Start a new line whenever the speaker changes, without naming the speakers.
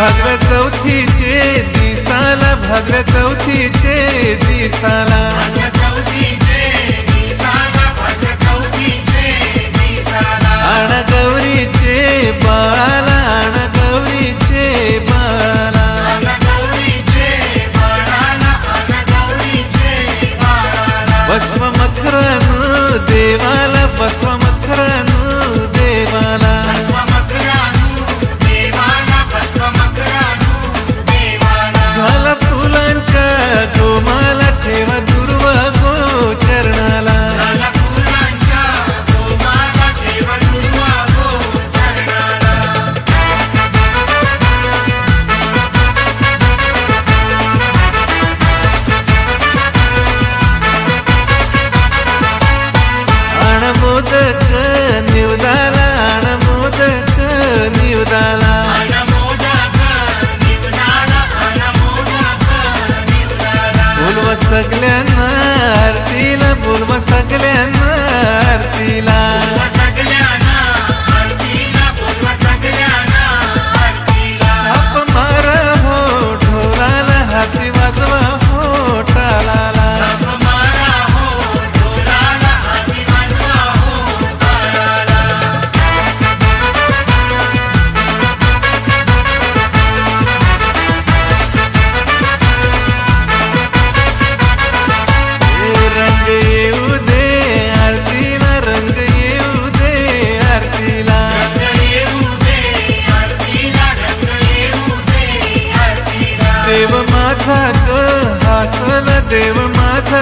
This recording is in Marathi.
भगव्या चौथीचे दिसाला, भगव्या चौथीचे दिसाला, आण गौरीचे बाळाला, आण गौरीचे बाळाला, भस्म मखरानु देवाला, भस्म मखरानु देवाला, घाला फुलांच्या गोमाला, ठेवा दुर्वा गोचरणाला, आण मोदक निवदाला, आण मोदक निवदाला, बोलवा सगळ्यांना आरतीला, बोलवा सगळ्यांना आरतीला, थाप मारा हो ढोलाला, हाती वाजवा हो टाळाला, रंग येऊ दे आरतीला, रंग येऊ दे आरतीला, देव माझा ग हासल, देव माझा